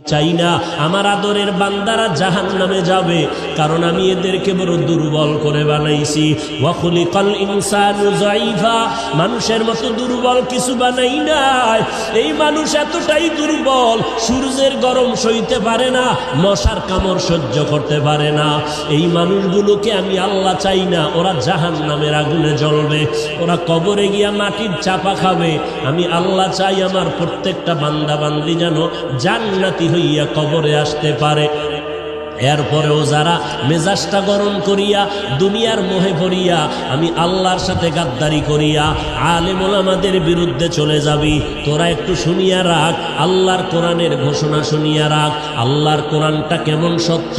চাই না আমার আদরের বান্দারা জাহান্নামে যাবে, কারণ আমি এদেরকে বড় দুর্বল করে বানাইছি। ওয়া খুলিকাল ইনসানু যায়ীফা, মানুষের মতো দুর্বল কিছু বানাই নাই। এই মানুষ এতটাই দুর্বল, সূর্যের গরম সইতে পারে না, মশার কামড় সহ্য করতে পারে না। এই মানুষগুলোকে আমি আল্লাহ চাই না, ওরা জাহান্নামের আগুনে জ্বলবে, ওরা কবরে গিয়া মাটির চাপা খাবে। আমি আল্লাহ চাই আমার প্রত্যেকটা বান্দা বান্দি যেন জান্নাতি হইয়া কবরে আসতে পারে। এরপরেও যারা মেজাজটা গরম করিয়া দুনিয়ার মোহে পড়িয়া আমি আল্লাহর সাথে গাদ্দারি করিয়া আলেম ওলামাদের বিরুদ্ধে চলে যাবি, তোরা একটু শুনিয়া রাখ, আল্লাহর কোরআনের ঘোষণা শুনিয়া রাখ। আল্লাহর কোরআনটা কেমন সত্য,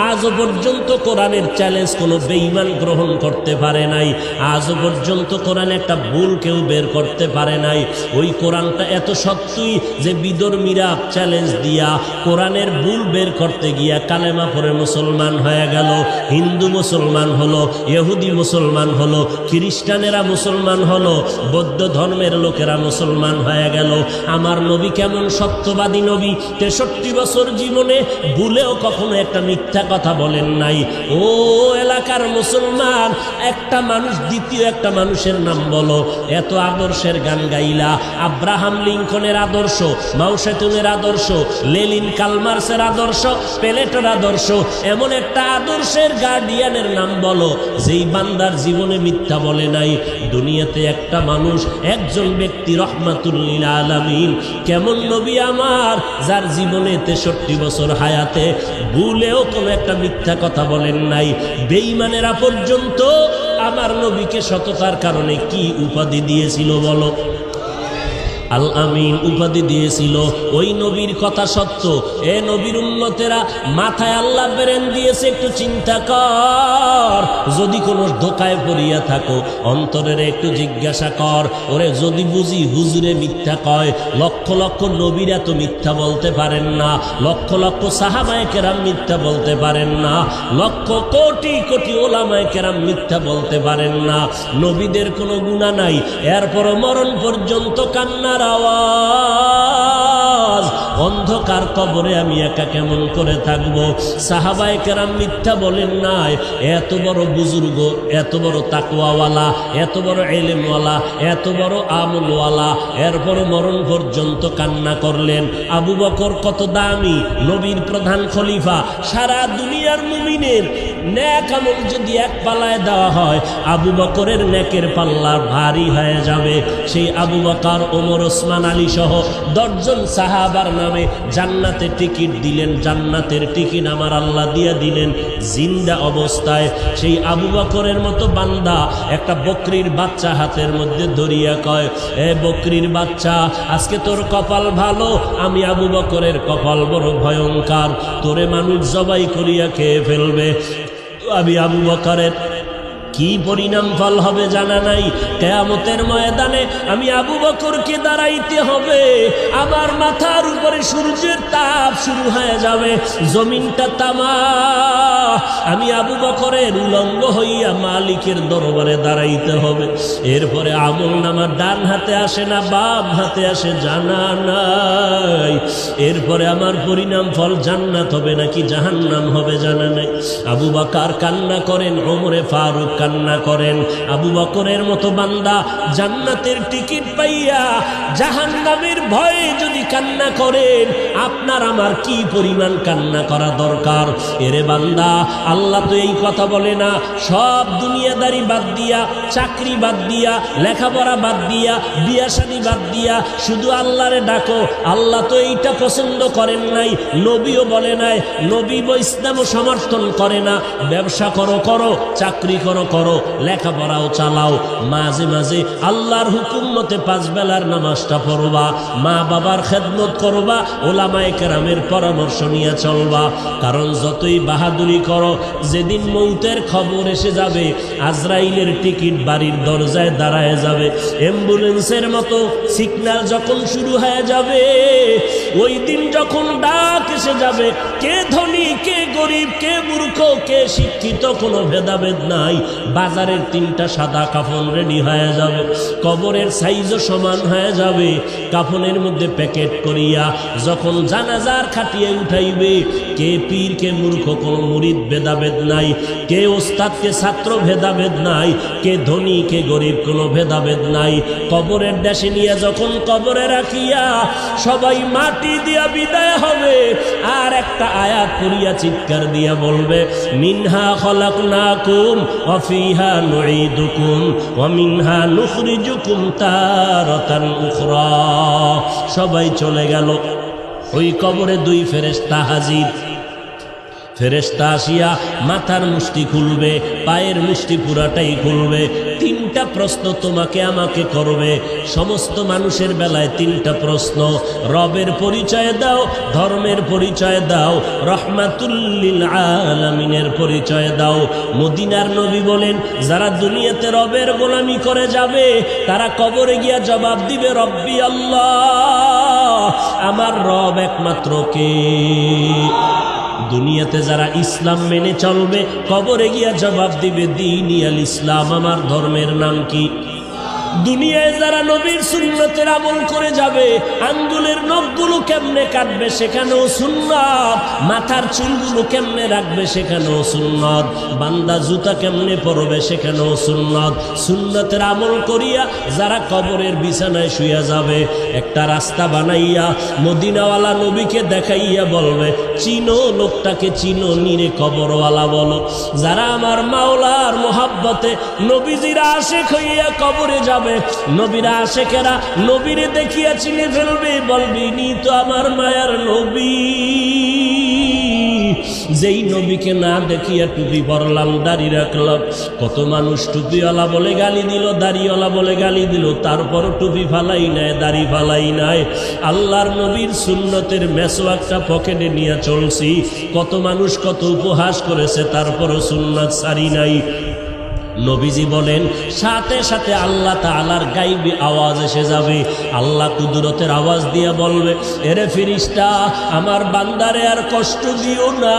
আজও পর্যন্ত কোরআনের চ্যালেঞ্জ কোনো বেঈমান গ্রহণ করতে পারে নাই। আজও পর্যন্ত কোরআনে একটা ভুল কেউ বের করতে পারে নাই। ওই কোরআনটা এত সত্যই যে বিধর্মীরা চ্যালেঞ্জ দিয়া কোরআনের ভুল বের করতে গিয়া কালেমা পরে মুসলমান হয়ে গেল, হিন্দু মুসলমান হলো, ইহুদি মুসলমান হলো, খ্রিস্টানেরা মুসলমান হলো, বৌদ্ধ ধর্মের লোকেরা মুসলমান হয়ে গেল। আমার নবী কেমন সত্যবাদী নবী, 63 বছর জীবনে ভুলেও কখনো একটা মিথ্যা কথা বলেন নাই। ও এলাকার মুসলমান, একটা মানুষ দ্বিতীয় একটা মানুষের নাম বলো। এত আদর্শের গান গাইলা, আব্রাহাম লিঙ্কনের আদর্শ, মাও সেতুংয়ের আদর্শ, লেনিন কালমার্সের আদর্শ, প্লেটোর আদর্শ, এমন একটা আদর্শের গার্ডিয়ানের নাম বলো যেই বান্দার জীবনে মিথ্যা বলে নাই। দুনিয়াতে একটা মানুষ, একজন ব্যক্তি রহমাতুল লিল আলামিন, কেমন নবী আমার, যার জীবনে 63 বছর হায়াতে ভুলেও কোনো একটা মিথ্যা কথা বলেন নাই। বেঈমানেরা পর্যন্ত আমার নবীকে সততার কারণে কি উপাধি দিয়েছিল বলো? আল আমিন উপাধি দিয়েছিল। ওই নবীর কথা সত্য। এ নবীর উম্মতেরা, মাথায় আল্লাহ ব্রেন দিয়েছে, একটু চিন্তা কর। যদি কোনো ধোকায় পড়িয়া থাকো, অন্তরের একটু জিজ্ঞাসা কর, ওরে যদি বুঝি হুজুরে মিথ্যা কয়। লক্ষ লক্ষ নবীরা তো মিথ্যা বলতে পারেন না, লক্ষ লক্ষ সাহাবায়ে কেরাম মিথ্যা বলতে পারেন না, লক্ষ কোটি কোটি ওলামায়ে কেরাম মিথ্যা বলতে পারেন না। নবীদের কোনো গুনাহ নাই, এরপরও মরণ পর্যন্ত কান্নার আওয়াজ। অন্ধকার কবরে আমি একা কেমন করে থাকব? সাহাবায়ে কেরাম মিথ্যা বলেন নাই। এত বড় বুজুর্গ, এত বড় তাকওয়াওয়ালা, এত বড় ইলমওয়ালা, এত বড় আমলওয়ালা, এরপর মরণ পর্যন্ত কান্না করলেন। আবু বকর কত দামি, নবীর প্রধান খলিফা, সারা দুনিয়ার মুমিনের নেক আমল যদি এক পাল্লায় দেওয়া হয়, আবু বকরের নেকের পাল্লা ভারী হয়ে যাবে। সেই আবু বকর, ওমর, ওসমান, আলী সহ 10 জন সাহাবার নামে জান্নাতে টিকিট দিলেন। জান্নাতের টিকিট আমার আল্লাহ দিয়ে দিলেন জিন্দা অবস্থায়। সেই আবু বকরের মতো বান্দা একটা বকরির বাচ্চা হাতের মধ্যে ধরিয়া কয়, এ বকরির বাচ্চা, আজকে তোর কপাল ভালো, আমি আবু বকরের কপাল বড় ভয়ঙ্কর, তোরে মানুষ জবাই করিয়া খেয়ে ফেলবে। আমি আবু বকরের কি পরিণাম ফল হবে জানা নাই। কিয়ামতের ময়দানে আমি আবু বকরকে দাঁড়াইতে হবে, আমার মাথার উপরে সূর্যের তাপ শুরু হয়ে যাবে, জমিনটা তামা। আমি আবু বকরের উলঙ্গ হইয়া মালিকের দরবারে দাঁড়াইতে হবে। এরপরে আমল নামা ডান হাতে আসে না বাম হাতে আসে জানা নাই। এরপরে আমার পরিণাম ফল জান্নাত হবে নাকি জাহান্নাম হবে জানা নাই। আবু বকর কান্না করেন, ওমরে ফারুক কান্না করেন। আবু বকরের মতো বান্দা জান্নাতের টিকিট পাইয়া জাহান্নামের ভয়ে যদি কান্না করেন, আপনার আমার কি পরিমাণ কান্না করা দরকার? এরে বান্দা, আল্লাহ তো এই কথা বলে না, সব দুনিয়াদারি বাদ দিয়া, চাকরি বাদ দিয়া, লেখাপড়া বাদ দিয়া, বিয়া শাদী বাদ দিয়া শুধু আল্লাহরে ডাকো। আল্লাহ তো এইটা পছন্দ করেন নাই, নবীও বলে নাই, নবী ইসলামও সমর্থন করে না। ব্যবসা করো করো, চাকরি করো করো, লেখাপড়াও চালাও, মাঝে মাঝে আল্লাহর হুকুম মতে 5 বেলার নামাজটা পড়বা, মা বাবার খেদমত করবা, ওলামায়ে কেরামের পরামর্শ নিয়ে চলবা। কারণ যতই বাহাদুরি করো, যেদিন মৌতের খবর এসে যাবে, আজরাইলের টিকিট বাড়ির দরজায় দাঁড়ায় যাবে। অ্যাম্বুলেন্সের মতো সিগন্যাল যখন শুরু হয়ে যাবে, ওই দিন যখন ডাক এসে যাবে, কে ধনী কে গরিব, কে মূর্খ কে শিক্ষিত, কোনো ভেদাভেদ নাই। বাজারের 3টা সাদা কাফন রেডি হয়ে যাবে, কবরের সাইজও সমান হয়ে যাবে। কাফনের মধ্যে প্যাকেট করিয়া যখন জানাজার খাটিয়ে উঠাইবে, কে পীর কে মূর্খ কোনো মুরিদ ভেদাভেদ নাই, কে ওস্তাদ কে ছাত্র ভেদাভেদ নাই, কে ধনী কে গরিব কোনো ভেদাভেদ নাই। কবরের দেশে নিয়ে যখন কবরে রাখিয়া সবাই মাটি দিয়া বিদায় হবে, আর একটা আয়াত করিয়া চিৎকার দিয়া বলবে, মিনহা খলাকনাকুম ওয়া ফিহা নুঈদুকুম ওয়া মিনহা নুখরিজুকুম তারাতান উখরা। সবাই চলে গেল। ওই কবরে 2 ফেরেশতা হাজির। ফেরেশতা আসিয়া মাথার মুষ্টি খুলবে, পায়ের মুষ্টি পুরাটাই খুলবে। 3টা প্রশ্ন তোমাকে আমাকে করবে। সমস্ত মানুষের বেলায় 3টা প্রশ্ন। রবের পরিচয় দাও, ধর্মের পরিচয় দাও, রহমাতুল লিল আলামিনের পরিচয় দাও। মদিনার নবী বলেন, যারা দুনিয়াতে রবের গোলামি করে যাবে তারা কবরে গিয়া জবাব দিবে, রব্বি আল্লাহ, আমার রব একমাত্র কে? দুনিয়াতে যারা ইসলাম মেনে চলবে কবরে গিয়া জবাব দিবে, দীনিয়াল ইসলাম, আমার ধর্মের নাম কি? দুনিয়ায় যারা নবীর সুন্নতের আমল করে যাবে, আঙ্গুলের নখগুলো কেমনে কাটবে সেখানেও সুন্নাত, মাথার চুলগুলো কেমনে রাখবে সেখানেও সুন্নাত, বান্দা জুতা কেমনে পরবে সেখানেও সুন্নাত। সুন্নতের আমল করিয়া যারা কবরের বিছানায় শুয়ে যাবে, একটা রাস্তা বানাইয়া মদিনাওয়ালা নবীকে দেখাইয়া বলবে, চিনো লোকটাকে, চিনো নিরে কবরওয়ালা বলো। যারা আমার মাওলার মোহাব্বতে নবীজির আশিক হইয়া কবরে যাবে, নবীরা আশেকেরা নবীরে দেখিয়া চিনে ফেলবে, বলবি নি তো আমার মায়ার নবী। যেই নবীকে না দেখিয়া টুপি পরলাম, দাড়ি রাখলাম। কত মানুষ টুপিওয়ালা বলে গালি দিল, দাড়িওয়ালা বলে গালি দিল, তারপরও টুপি ফালাই নাই, দাড়ি ফালাই নাই। আল্লাহর নবীর সুন্নতের মেসওয়াকটা পকেটে নিয়ে চলছি। কত মানুষ কত উপহাস করেছে, তারপরও সুন্নাত সারি নাই। নবীজি বলেন, সাথে সাথে আল্লাহ তাআলার গায়বী আওয়াজ এসে যাবে। আল্লাহ কুদরতের আওয়াজ দিয়ে বলবে, এরে ফেরেশতা, আমার বান্দারে আর কষ্ট দিও না,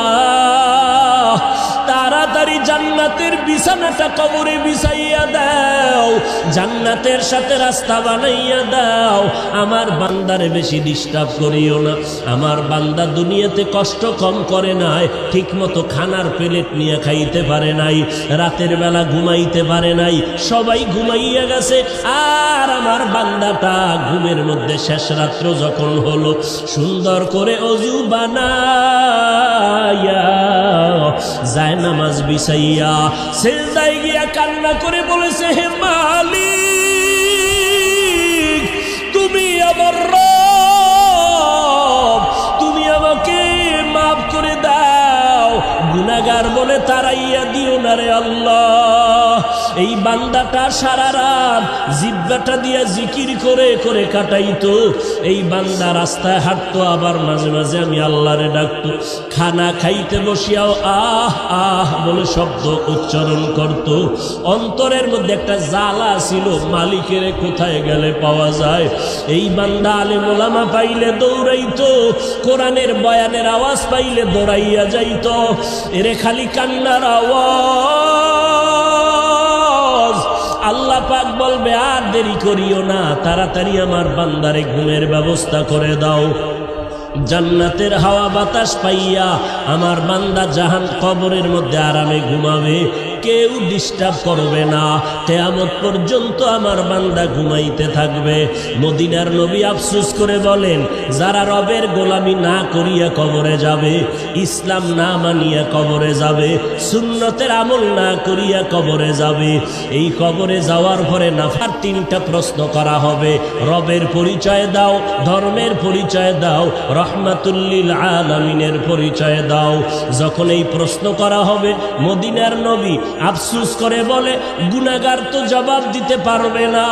তাড়াতাড়ি জান্নাতের বিছানাটা কবরে বিছাইয়া দাও, জান্নাতের সাথে রাস্তা বানাইয়া দাও। আমার বান্দারে বেশি ডিস্টার্ব করিও না। আমার বান্দা দুনিয়াতে কষ্ট কম করে নাই, ঠিক মতো খানার প্লেট নিয়ে খাইতে পারে নাই, রাতের বেলা ঘুমাইতে পারে নাই, সবাই ঘুমাইয়া গেছে। আর আমার বান্দাটা ঘুমের মধ্যে শেষ রাত্র যখন হলো, সুন্দর করে অজু বানাইয়া যায় নামাজ বিছাইয়া সিজদায় গিয়া কান্না করে বলেছে, হে মালিক, তুমি আমার রব, তুমি আমাকে মাফ করে দাও, গুনাহগার বলে তাড়াইয়া দিও না রে আল্লাহ। এই বান্দাটা সারা রাত জিহ্বাটা দিয়া জিকির করে করে কাটাইতো। এই বান্দা রাস্তায় হাঁটতো, আবার মাঝে মাঝে আমি আল্লাহরে ডাকতো। খানা খাইতে বসিয়াও আহ আহ বলে শব্দ উচ্চারণ করত। অন্তরের মধ্যে একটা জ্বালা ছিল, মালিকের কোথায় গেলে পাওয়া যায়। এই বান্দা আলেম ওলামা পাইলে দৌড়াইতো, কোরআনের বয়ানের আওয়াজ পাইলে দৌড়াইয়া যাইত। এরে খালি কান্নার আওয়াজ। আল্লাহ পাক বলবে, আর দেরি করিও না, তাড়াতাড়ি আমার বান্দারে ঘুমের ব্যবস্থা করে দাও। জান্নাতের হাওয়া বাতাস পাইয়া আমার বান্দা জাহান কবরের মধ্যে আরামে ঘুমাবে, কেউ ডিস্টার্ব করবে না। কিয়ামত পর্যন্ত আমার বান্দা ঘুমাইতে থাকবে। মদিনার নবী আফসোস করে বলেন, যারা রবের গোলামি না করিয়া কবরে যাবে, ইসলাম না মানিয়া কবরে যাবে, সুন্নতের আমল না করিয়া কবরে যাবে, এই কবরে যাওয়ার পরে নাফার 3টা প্রশ্ন করা হবে। রবের পরিচয় দাও, ধর্মের পরিচয় দাও, রহমাতুল লিল আলামিনের পরিচয় দাও। যখন এই প্রশ্ন করা হবে, মদিনার নবী আফসোস করে বলে, গুনাহগার তো জবাব দিতে পারবে না,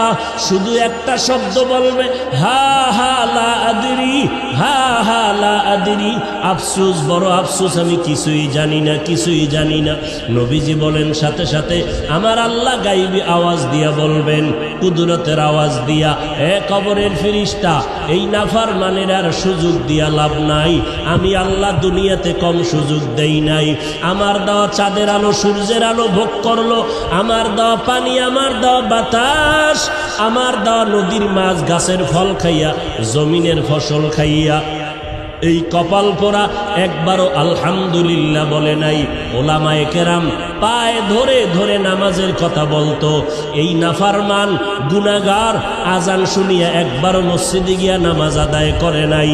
শুধু একটা শব্দ বলবে, হা হা লা আদরি, হা হা লা আদরি। আফসোস, বড় আফসোস, আমি কিছুই জানি না, কিছুই জানি না। নবীজি বলেন, সাথে সাথে আমার আল্লাহ গায়বী আওয়াজ দিয়া বলবেন, কুদরতের আওয়াজ দিয়া, এ কবরের ফেরেশতা, এই নাফরমানের আর সুযোগ দিয়া লাভ নাই। আমি আল্লাহ দুনিয়াতে কম সুযোগ দেই নাই। আমার দেওয়া চাঁদের আলো, সূর্যের আলো, ভোগ করলো, আমার দেওয়া পানি, আমার দেওয়া বাতাস, আমার দেওয়া নদীর মাছ, গাছের ফল খাইয়া, জমিনের ফসল খাইয়া এই কপাল পোড়া একবারও আলহামদুলিল্লাহ বলে নাই। ওলামায়ে কেরাম পায়ে ধরে ধরে নামাজের কথা বলতো। এই নাফরমান গুনাহগার আজান শুনিয়া একবারও মসজিদে গিয়া নামাজ আদায় করে নাই।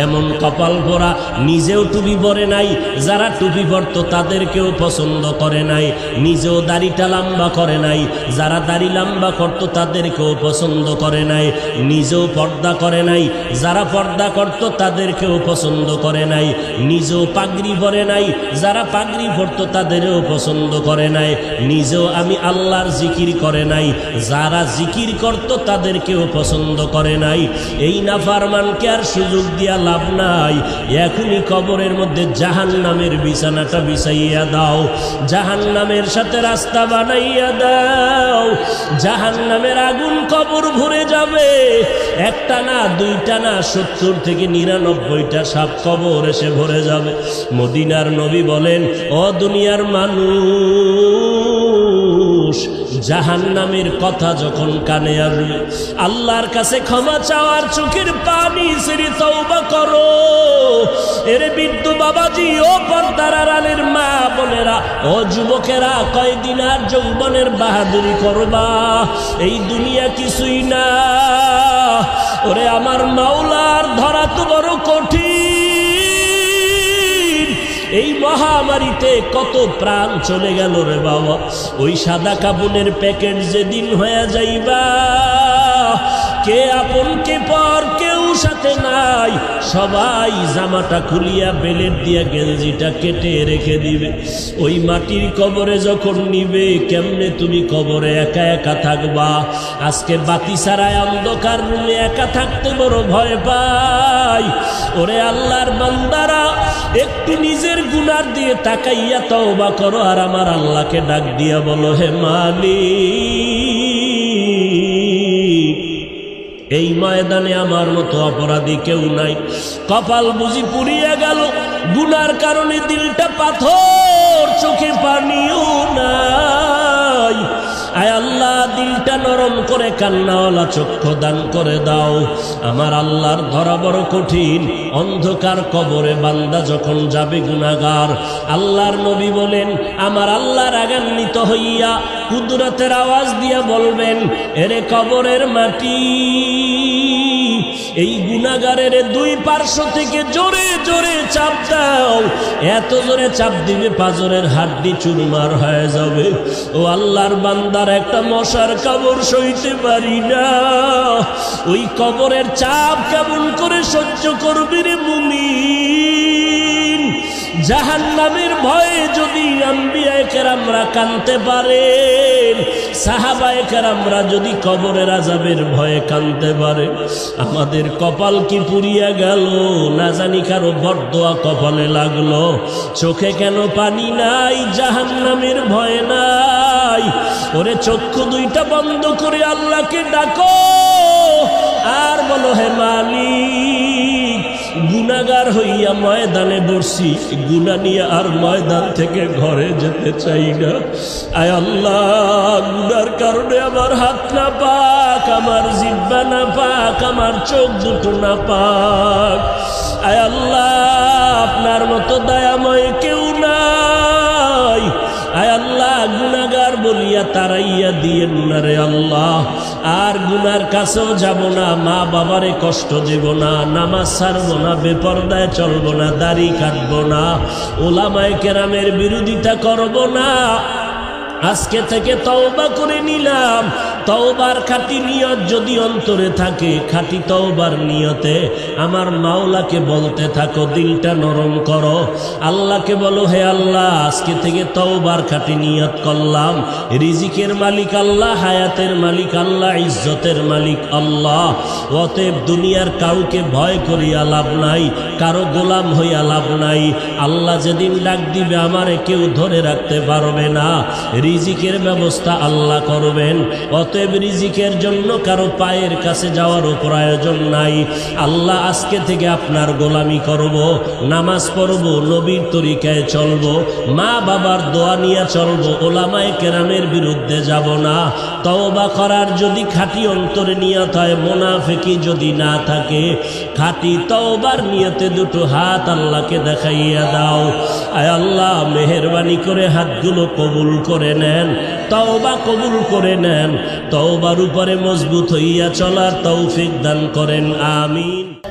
এমন কপাল পোড়া নিজেও টুপি পরে নাই, যারা টুপি পরতো তাদেরকেও পছন্দ করে নাই, নিজেও দাড়িটা লম্বা করে নাই, যারা দাড়ি লম্বা করতো তাদেরকেও পছন্দ করে নাই, নিজেও পর্দা করে নাই, যারা পর্দা করতো তাদেরকেও পছন্দ করে নাই, নিজেও পাগড়ি পরে নাই, যারা পাগড়ি পরতো তাদেরও পছন্দ করে নাই, নিজেও আমি আল্লাহর জিকির করে নাই, যারা জিকির করতো তাদেরকেও পছন্দ করে নাই। এই নাফরমানকে আর সুযোগ দিয়া লাভ নাই, এখনই কবরের মধ্যে জাহান্নামের বিছানাটা বিছাইয়া দাও, জাহান্নামের সাথে রাস্তা বানাইয়া দাও। জাহান্নামের আগুন কবর ভরে যাবে, একটা না দুইটা না 70 থেকে 99টা সাপ কবর এসে ভরে যাবে। মদিনার নবী বলেন, ও দুনিয়ার মানুষ, জাহান্নামের কথা যখন কানে আসবে, আল্লাহর কাছে ক্ষমা চাওয়ার চোখের পানি ছেড়ে তওবা করো। এরে বৃদ্ধ বাবাজি, ও পর্দার আড়ালের মা বোনেরা, ও যুবকেরা, কয়দিন আর যৌবনের বাহাদুরি করবা? এই দুনিয়া কিছুই না। ওরে আমার মাওলার ধরা তো বড় কঠিন। এই মহামারীতে কত প্রাণ চলে গেল রে বাবা। ওই সাদা কাপড়ের প্যাকেট যেদিন হয়ে যাইবা, কে আপন কে পর কেউ সাথে নাই, সবাই জামাটা খুলিয়া বেলেট দিয়া গেঞ্জিটা কেটে রেখে দিবে। ওই মাটির কবরে যখন নিবে, কেমনে তুমি কবরে একা একা থাকবা? আজকে বাতি ছাড়ায় অন্ধকার রুমে একা থাকতে বড় ভয় পাই। ওরে আল্লাহর বান্দারা, একটু নিজের গুনার দিয়ে তাকাইয়া তওবা করো, আর আমার আল্লাহকে ডাক দিয়া বলো, হে মালিক, এই ময়দানে আমার মতো অপরাধী কেউ নাই। কপাল বুঝি পুড়িয়া গেল, গুনার কারণে দিলটা পাথর, চোখে পানিও নাই। আয় আল্লাহ, দিলটা নরম করে কান্নাওয়ালা চক্ষু দান করে দাও। আমার আল্লাহর ধরা বড় কঠিন। অন্ধকার কবরে বান্দা যখন যাবে গুনাহগার, আল্লাহর নবী বলেন, আমার আল্লাহ রাগান্বিত হইয়া কুদরতের আওয়াজ দিয়া বলবেন, এরে কবরের মাটি, এই গুনাহগারের দুই পার্শ্ব থেকে জোরে জোরে চাপ দাও। এত জোরে চাপ দিবে পাঁজরের হাড্ডি চুরমার হয়ে যাবে। ও আল্লাহর বান্দার একটা মশার কামড় সইতে পারি না। ওই কবরের চাপ কেমন করে সহ্য করবি রে মুমিন? জাহান্নামের ভয়ে যদি আম্বিয়ায়ে কেরামরা কাঁদতে পারেন, সাহাবায়ে কেরামরা যদি কবরের আযাবের ভয়ে কাঁদতে পারে, আমাদের কপাল কি পুড়িয়া গেল? না জানি কারো বরদোয়া কপালে লাগলো। চোখে কেন পানি নাই? জাহান্নামের ভয় নাই। ওরে চক্ষু দুইটা বন্ধ করে আল্লাহকে ডাকো, আর বলো, হে মালিক, গুনাহগার হইয়া ময়দানে বসছি, গুনাহ নিয়ে আর ময়দান থেকে ঘরে যেতে চাই না। আয় আল্লাহ, গুনার কারণে আমার হাত না পাক, আমার জিহ্বা না পাক, আমার চোখ দুটো না পাক। আয় আল্লাহ, আপনার মতো দয়াময় কেউ নাই। আয় আল্লাহ, গুনাহগার বলিয়া তারাইয়া দিয়েন না রে আল্লাহ। আর গুনার কাছেও যাব না, মা বাবারে কষ্ট দেব না, নামাজ ছাড়ব না, বেপরদায় চলব না, দাড়ি কাটব না, ওলামায়ে কেরামের বিরোধিতা করব না। আজকে থেকে তওবা করে নিলাম। তওবার খাঁটি নিয়ত যদি অন্তরে থাকে, খাঁটি তওবার নিয়তে আমার মাওলাকে বলতে থাকো, দিলটা নরম করো, আল্লাহকে বলো, হে আল্লাহ, আজকে থেকে তওবার খাঁটি নিয়ত করলাম। রিজিকের মালিক আল্লাহ, হায়াতের মালিক আল্লাহ, ইজ্জতের মালিক আল্লাহ। অতএব দুনিয়ার কাউকে ভয় করিয়া লাভ নাই, কারো গোলাম হইয়া লাভ নাই। আল্লাহ যেদিন ডাক দিবে আমারে কেউ ধরে রাখতে পারবে না। রিজিকের ব্যবস্থা আল্লাহ করবেন। অতএব রিজিকের জন্য কারো পায়ের কাছে যাওয়ারও প্রয়োজন নাই। আল্লাহ আজকে থেকে আপনার গোলামি করব, নামাজ পড়ব, নবীর তরিকায় চলব, মা বাবার দোয়া নিয়ে চলব, ওলামায়ে কেরামের বিরুদ্ধে যাব না। তওবা করার যদি খাঁটি অন্তরে নিয়ত হয়, মুনাফিকি যদি না থাকে, খাঁটি তওবার নিয়তে দুটো হাত আল্লাহকে দেখাইয়া দাও। আয় আল্লাহ, মেহেরবানি করে হাতগুলো কবুল করে নেন, তওবা কবুল করে নেন, তওবার উপরে মজবুত হইয়া চলার তৌফিক দান করেন, আমিন।